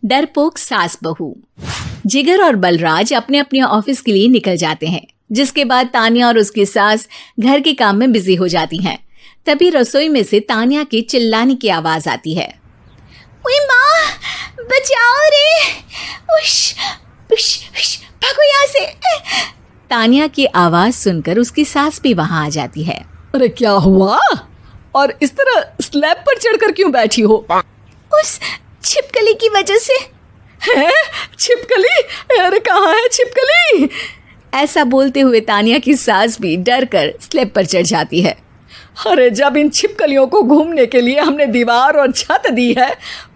डरपोक सास बहू। जिगर और बलराज अपने अपने ऑफिस के लिए निकल जाते हैं, जिसके बाद तान्या और उसकी सास घर के काम में बिजी हो जाती हैं। तभी रसोई में से तान्या के चिल्लाने की आवाज आती है। ओए माँ, बचाओ रे, उश, उश, उश, भागो यहाँ से। तान्या की आवाज सुनकर उसकी सास भी वहां आ जाती है। अरे क्या हुआ? और इस तरह स्लैब पर चढ़कर क्यों बैठी हो? उस छिपकली की वजह से। है? छिपकली? अरे कहाँ है छिपकली? ऐसा बोलते हुए तान्या की सास भी डर कर स्लैब पर चढ़ जाती है। अरे जब इन छिपकलियों को घूमने के लिए हमने दीवार और छत दी है,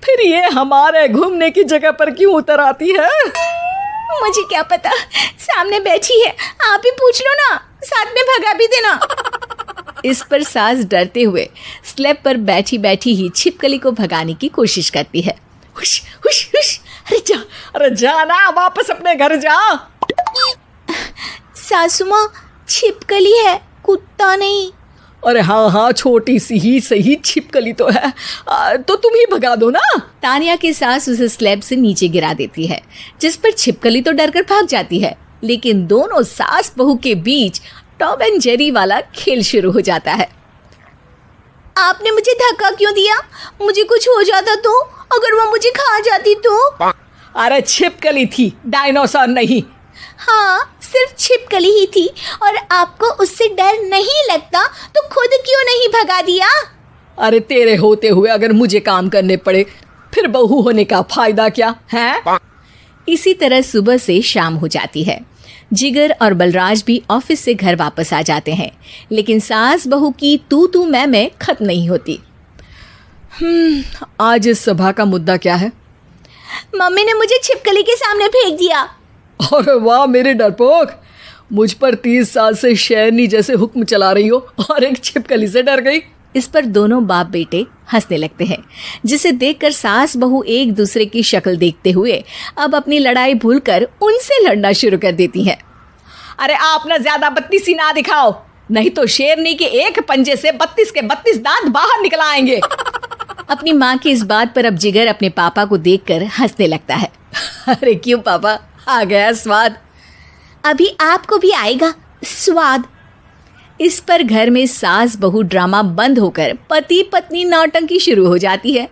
फिर ये हमारे घूमने की जगह पर क्यों उतर आती है? मुझे क्या पता, सामने बैठी है, आप ही पूछ लो ना, साथ में भगा भी देना। इस पर सास डरते हुए स्लैब पर बैठी बैठी ही छिपकली को भगाने की कोशिश करती है। हुश, हुश, हुश, अरे जा ना, वापस अपने घर जा। सासू माँ, छिपकली है, कुत्ता नहीं। अरे हाँ, छोटी सी ही सही छिपकली तो है, तो तुम ही भगा दो ना। तान्या की सास उसे स्लैब से नीचे गिरा देती है, जिस पर छिपकली तो डरकर भाग जाती है। लेकिन दोनों सास बहू के बीच टॉम एंड जेरी वाला खेल शुरू हो जाता है। आपने मुझे धक्का क्यों दिया? मुझे कुछ हो जाता तो? अगर वो मुझे खा जाती तो? अरे छिपकली थी, डायनासोर नहीं। हाँ, सिर्फ छिपकली ही थी, और आपको उससे डर नहीं लगता तो खुद क्यों नहीं भगा दिया? अरे तेरे होते हुए अगर मुझे काम करने पड़े, फिर बहू होने का फायदा क्या है? इसी तरह सुबह से शाम हो जाती है। जिगर और बलराज भी ऑफिस से घर वापस आ जाते हैं, लेकिन सास बहू की तू मैं खत्म नहीं होती। आज इस सभा का मुद्दा क्या है? मम्मी ने मुझे छिपकली के सामने फेंक दिया। अरे वाह मेरे डरपोक, मुझ पर 30 साल से शेरनी जैसे हुक्म चला रही हो और एक छिपकली से डर गई। इस पर दोनों बाप बेटे हंसने लगते हैं, जिसे देखकर सास बहू एक दूसरे की शक्ल देखते हुए अब अपनी लड़ाई भूलकर उनसे लड़ना शुरू कर देती हैं। अरे आप ना ज्यादा बत्तीसी ना दिखाओ, नहीं तो शेरनी के एक पंजे से 32 के 32 दांत बाहर निकल आएंगे। अपनी माँ की इस बात पर अब जिगर अपने पापा को देखकर हंसने लगता है। अरे क्यों पापा, आ गया स्वाद? अभी आपको भी आएगा स्वाद। इस पर घर में सास बहू ड्रामा बंद होकर पति पत्नी नौटंकी शुरू हो जाती है,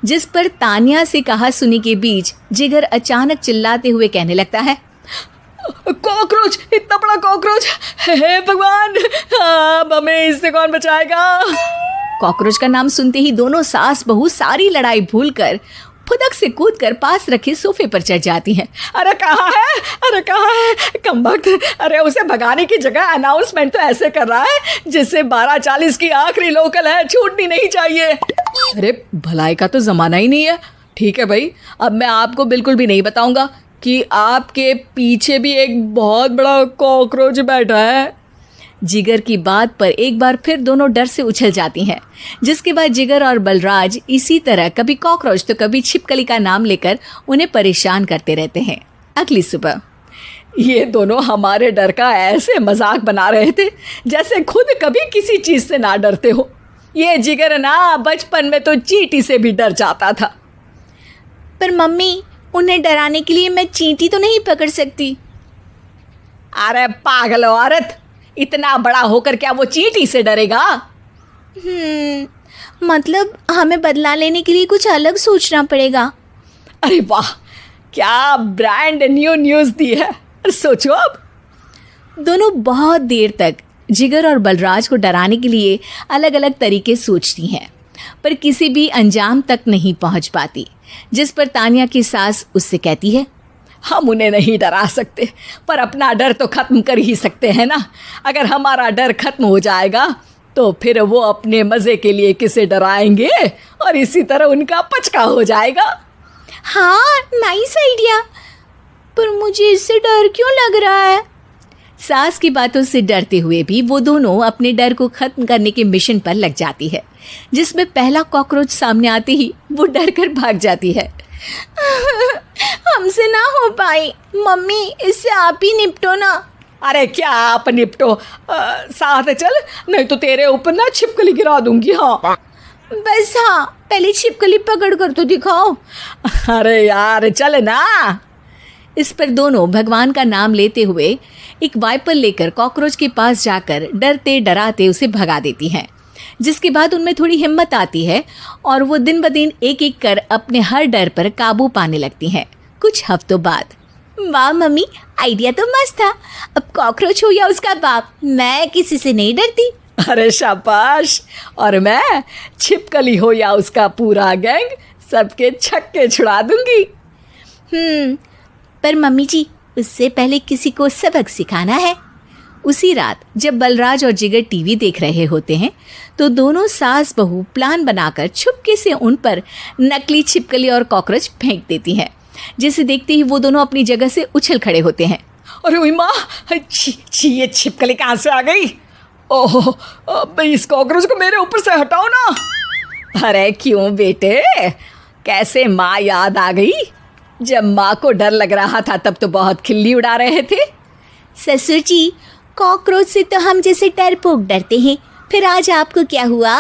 जिस पर तान्या से कहा सुनी के बीच जिगर अचानक चिल्लाते हुए कहने लगता है। कॉकरोच, इतना बड़ा कॉकरोच! हे भगवान, अब हमें इससे कौन बचाएगा? कॉकरोच का नाम सुनते ही दोनों सास बहू सारी लड़ाई भूलकर फुदक से कूदकर पास रखे सोफे पर चढ़ जाती हैं। अरे कहाँ है, अरे कहाँ है कमबख्त? अरे उसे भगाने की जगह अनाउंसमेंट तो ऐसे कर रहा है जैसे 12:40 की आखिरी लोकल है, छूटनी नहीं चाहिए। अरे भलाई का तो जमाना ही नहीं है। ठीक है भाई, अब मैं आपको बिल्कुल भी नहीं बताऊंगा कि आपके पीछे भी एक बहुत बड़ा कॉकरोच बैठा है। जिगर की बात पर एक बार फिर दोनों डर से उछल जाती हैं, जिसके बाद जिगर और बलराज इसी तरह कभी कॉकरोच तो कभी छिपकली का नाम लेकर उन्हें परेशान करते रहते हैं। अगली सुबह ये दोनों हमारे डर का ऐसे मजाक बना रहे थे जैसे खुद कभी किसी चीज से ना डरते हो। ये जिगर ना बचपन में तो चींटी से भी डर जाता था। पर मम्मी, उन्हें डराने के लिए मैं चींटी तो नहीं पकड़ सकती। अरे पागल औरत, इतना बड़ा होकर क्या वो चींटी से डरेगा? मतलब हमें बदला लेने के लिए कुछ अलग सोचना पड़ेगा। अरे वाह, क्या ब्रांड न्यू न्यूज़ दी है। सोचो अब। दोनों बहुत देर तक जिगर और बलराज को डराने के लिए अलग अलग तरीके सोचती हैं, पर किसी भी अंजाम तक नहीं पहुंच पाती, जिस पर तान्या की सास उससे कहती है। हम उन्हें नहीं डरा सकते, पर अपना डर तो खत्म कर ही सकते हैं ना। अगर हमारा डर खत्म हो जाएगा तो फिर वो अपने मज़े के लिए किसे डराएंगे और इसी तरह उनका पचका हो जाएगा। हाँ, नाइस आइडिया, पर मुझे इससे डर क्यों लग रहा है? सास की बातों से डरते हुए भी वो दोनों अपने डर को खत्म करने के मिशन पर लग जाती है, जिसमें पहला कॉकरोच सामने आते ही वो डर कर भाग जाती है। हमसे ना हो पाई मम्मी, इससे आप ही निपटो ना। अरे क्या आप निपटो, साथ चल, नहीं तो तेरे ऊपर ना छिपकली गिरा दूंगी। हाँ बस हाँ, पहले छिपकली पकड़ कर तो दिखाओ। अरे यार चल ना। इस पर दोनों भगवान का नाम लेते हुए एक वाइपर लेकर कॉकरोच के पास जाकर डरते डराते उसे भगा देती हैं, जिसके बाद उनमें थोड़ी हिम्मत आती है और वो दिन ब दिन एक एक कर अपने हर डर पर काबू पाने लगती हैं। कुछ हफ्तों बाद, वाह मम्मी, आइडिया तो मस्त था। अब कॉकरोच हो या उसका बाप, मैं किसी से नहीं डरती। अरे शाबाश। और मैं छिपकली हो या उसका पूरा गैंग, सबके छक्के छुड़ा दूंगी। पर मम्मी जी, उससे पहले किसी को सबक सिखाना है। उसी रात जब बलराज और जिगर टीवी देख रहे होते हैं तो दोनों सास बहू प्लान बनाकर छुपके से उन पर नकली छिपकली और कॉकरोच फेंक देती हैं, जिसे देखते ही वो दोनों अपनी जगह से उछल खड़े होते हैं। अरे ओए माँ, छी ये छिपकली कहाँ से आ गई? ओह, अब इस कॉकरोच को मेरे ऊपर से हटाओ ना। अरे क्यों बेटे, कैसे माँ याद आ गई? जब माँ को डर लग रहा था तब तो बहुत खिल्ली उड़ा रहे थे। ससुर जी, कॉकरोच से तो हम जैसे डरपोक डरते हैं, फिर आज आपको क्या हुआ?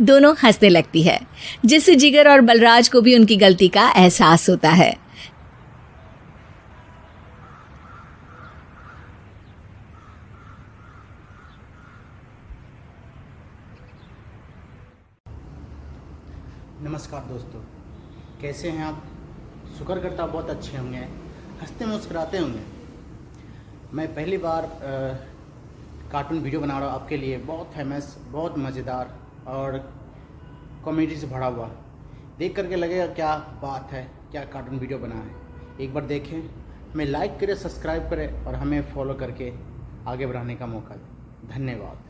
दोनों हंसने लगती है, जिससे जिगर और बलराज को भी उनकी गलती का एहसास होता है। नमस्कार दोस्तों, कैसे हैं आप? शुक्र करता हूँ बहुत अच्छे होंगे, हंसते मुस्कुराते होंगे। मैं पहली बार कार्टून वीडियो बना रहा हूँ आपके लिए, बहुत फेमस, बहुत मज़ेदार और कॉमेडी से भरा हुआ। देख करके लगेगा क्या बात है, क्या कार्टून वीडियो बना है। एक बार देखें, हमें लाइक करें, सब्सक्राइब करें और हमें फॉलो करके आगे बढ़ाने का मौका दें। धन्यवाद।